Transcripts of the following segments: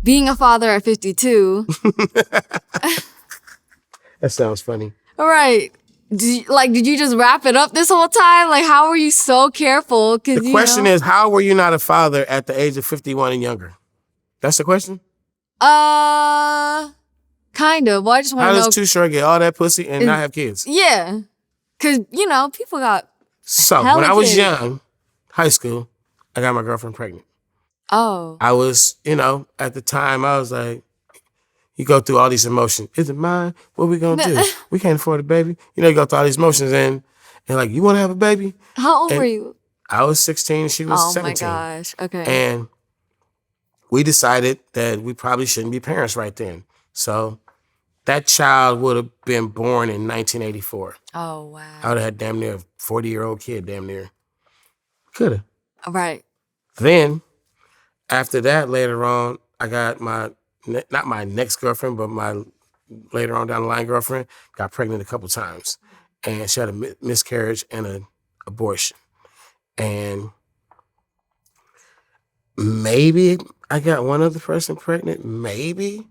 being a father at 52. That sounds funny. All right. Did you just wrap it up this whole time? Like, how were you so careful? The question is, how were you not a father at the age of 51 and younger? That's the question? Kind of. Well, I just want to know. How does Too Short get all that pussy and not have kids? Yeah. Because, people got So, when I was young, high school, I got my girlfriend pregnant. Oh. I was, at the time, I was like, you go through all these emotions. Is it mine? What are we going to do? We can't afford a baby. You go through all these emotions and like, you want to have a baby? How old were you? I was 16. She was 17. Oh, my gosh. Okay. And we decided that we probably shouldn't be parents right then. So that child would have been born in 1984. Oh, wow. I would have had damn near a 40-year-old kid, damn near. Could have. Right. Then, after that, later on, I got not my next girlfriend, but my later on down the line girlfriend, got pregnant a couple times. And she had a miscarriage and an abortion. And maybe I got one other person pregnant, maybe.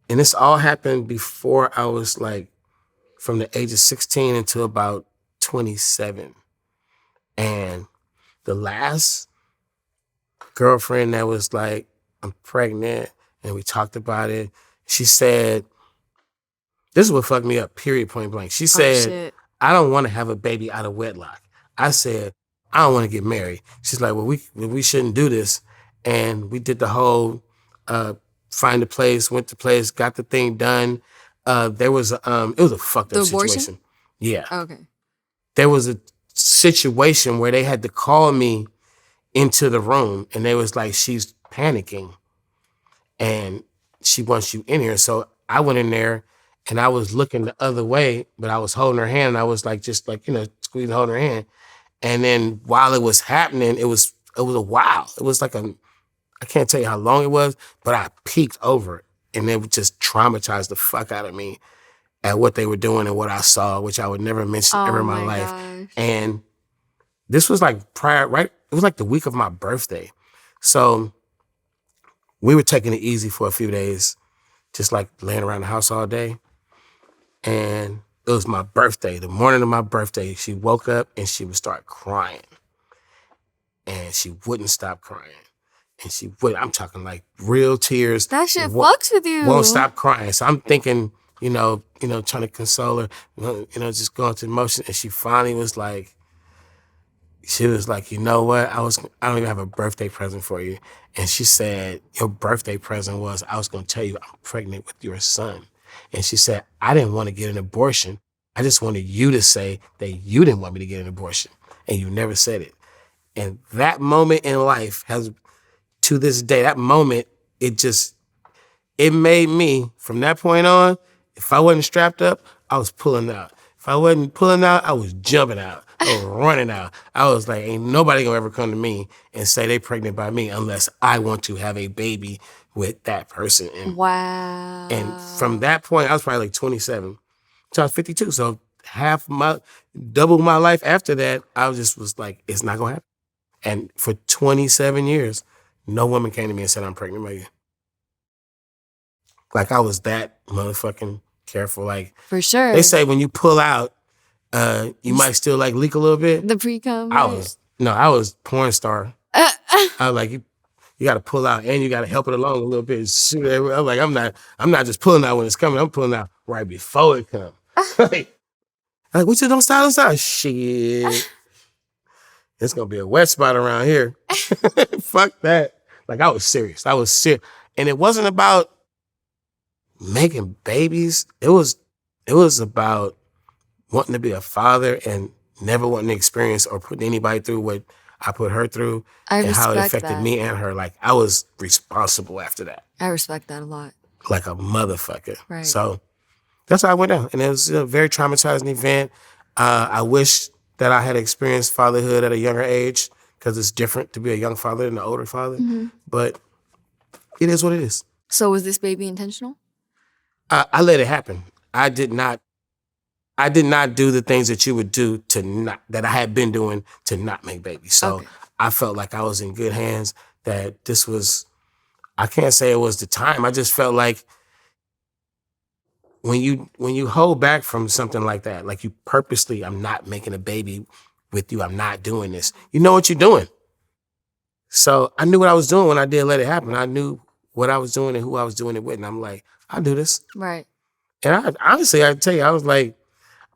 And this all happened before I was like from the age of 16 until about 27. And the last girlfriend that was like, I'm pregnant, and we talked about it. She said, this is what fucked me up, period, point blank. She said, I don't want to have a baby out of wedlock. I said, I don't want to get married. She's like, well, we shouldn't do this. And we did the whole find a place, went to place, got the thing done. It was a fucked up situation. Yeah. Okay. There was a situation where they had to call me into the room, and they was like, she's panicking and she wants you in here. So I went in there and I was looking the other way, but I was holding her hand. And I was like, just like, squeezing, holding her hand. And then while it was happening, it was a while. It was like I can't tell you how long it was, but I peeked over it, and it just traumatized the fuck out of me at what they were doing and what I saw, which I would never mention ever in my life. Gosh. And this was like right? It was like the week of my birthday. So we were taking it easy for a few days, just like laying around the house all day. And it was my birthday, the morning of my birthday. She woke up and she would start crying. And she wouldn't stop crying. And I'm talking like real tears. That shit fucks with you. Won't stop crying. So I'm thinking, trying to console her, just going through emotion. And she finally was like, you know what? I don't even have a birthday present for you. And she said, your birthday present was, I was going to tell you I'm pregnant with your son. And she said, I didn't want to get an abortion. I just wanted you to say that you didn't want me to get an abortion. And you never said it. And that moment in life has, to this day, that moment, it made me, from that point on, if I wasn't strapped up, I was pulling out. If I wasn't pulling out, I was jumping out. I was running out. I was like, ain't nobody gonna ever come to me and say they pregnant by me unless I want to have a baby with that person. And, wow. And from that point, I was probably like 27. So I was 52. So double my life after that, I was like, it's not gonna happen. And for 27 years, no woman came to me and said, I'm pregnant by you. Like I was that motherfucking careful. Like, for sure. They say when you pull out, you might still like leak a little bit. The pre-cum. I was porn star. I was like, you got to pull out and you got to help it along a little bit. Shoot, I'm like, I'm not just pulling out when it's coming. I'm pulling out right before it comes. like, what you don't stop? Shit. It's going to be a wet spot around here. Fuck that. Like I was serious. And it wasn't about making babies. It was about wanting to be a father and never wanting to experience or put anybody through what I put her through and how it affected me and her. Like I was responsible after that. I respect that a lot. Like a motherfucker. Right. So that's how I went down. And it was a very traumatizing event. I wish that I had experienced fatherhood at a younger age because it's different to be a young father than an older father. Mm-hmm. But it is what it is. So was this baby intentional? I let it happen. I did not do the things that you would do that I had been doing to not make babies. So I felt like I was in good hands, that this was I can't say it was the time. I just felt like when you hold back from something like that, like you purposely, I'm not making a baby with you. I'm not doing this. You know what you're doing. So I knew what I was doing when I did let it happen. I knew what I was doing and who I was doing it with. And I'm like, I'll do this. Right. And I tell you, I was like,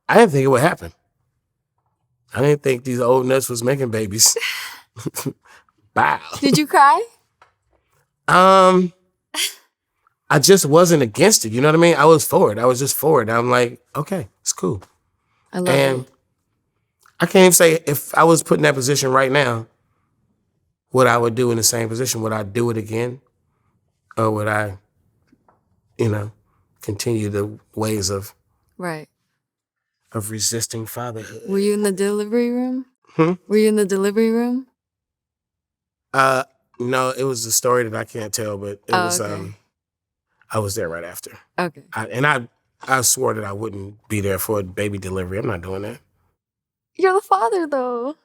I didn't think it would happen. I didn't think these old nuts was making babies. Wow. Did you cry? I just wasn't against it. You know what I mean? I was for it. I was just for it. I'm like, okay, it's cool. I love it. I can't even say if I was put in that position right now, what I would do in the same position. Would I do it again? Or would I, continue the ways of Right. of resisting fatherhood? Were you in the delivery room? Hmm? Were you in the delivery room? No, it was a story that I can't tell, but it was okay. I was there right after. Okay. I swore that I wouldn't be there for a baby delivery. I'm not doing that. You're the father, though.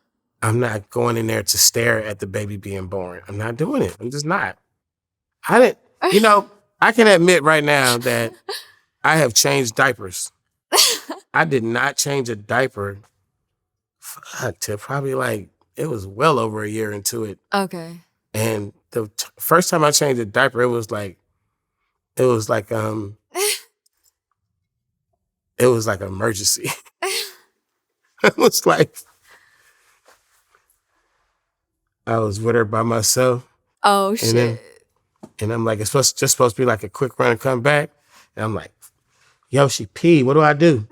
I'm not going in there to stare at the baby being born. I'm not doing it. I'm just not. I didn't, I can admit right now that I have changed diapers. I did not change a diaper till probably it was well over a year into it. Okay. And the first time I changed a diaper, it was like emergency. It was like I was with her by myself. Oh, shit. And I'm like, it's just supposed to be like a quick run and come back. And I'm like, yo, she peed. What do I do?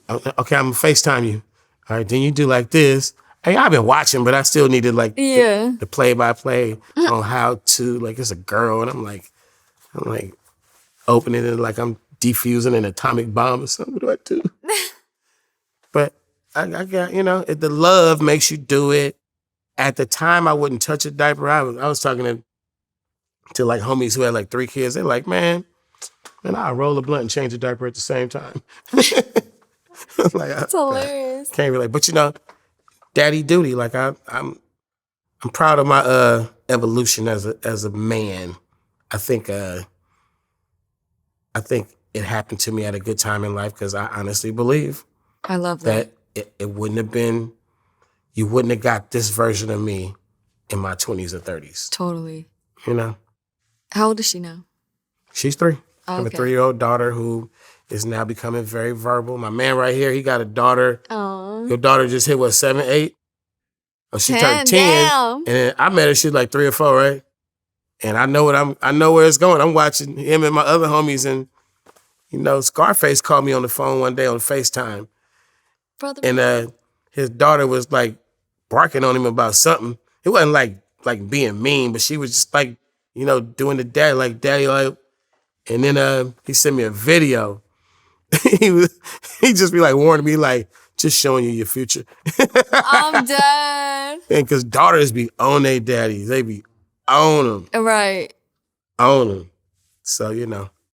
Okay, I'm gonna FaceTime you. All right, then you do like this. Hey, I've been watching, but I still needed the play-by-play on how to, it's a girl. And I'm like opening it like I'm defusing an atomic bomb or something. What do I do? But I got, the love makes you do it. At the time, I wouldn't touch a diaper. I was talking to homies who had 3 kids. They're like, man, I'll roll a blunt and change a diaper at the same time. That's hilarious. Can't relate. But daddy duty. I'm proud of my evolution as a man. I think it happened to me at a good time in life because I honestly believe I love that. It wouldn't have been, you wouldn't have got this version of me in my 20s or 30s. Totally. How old is she now? She's 3. Oh, I have a 3-year-old daughter who is now becoming very verbal. My man right here, he got a daughter. Aww. Your daughter just hit, 7, 8? Oh, she 10, turned 10. damn. And then I met her, she was 3 or 4, right? And I know where it's going. I'm watching him and my other homies, and Scarface called me on the phone one day on FaceTime. Brother. And his daughter was barking on him about something. It wasn't like being mean, but she was just doing the daddy, daddy. And then he sent me a video. He just be warning me, just showing you your future. I'm done. And because daughters be on their daddies. They be on them. Right. On them. So,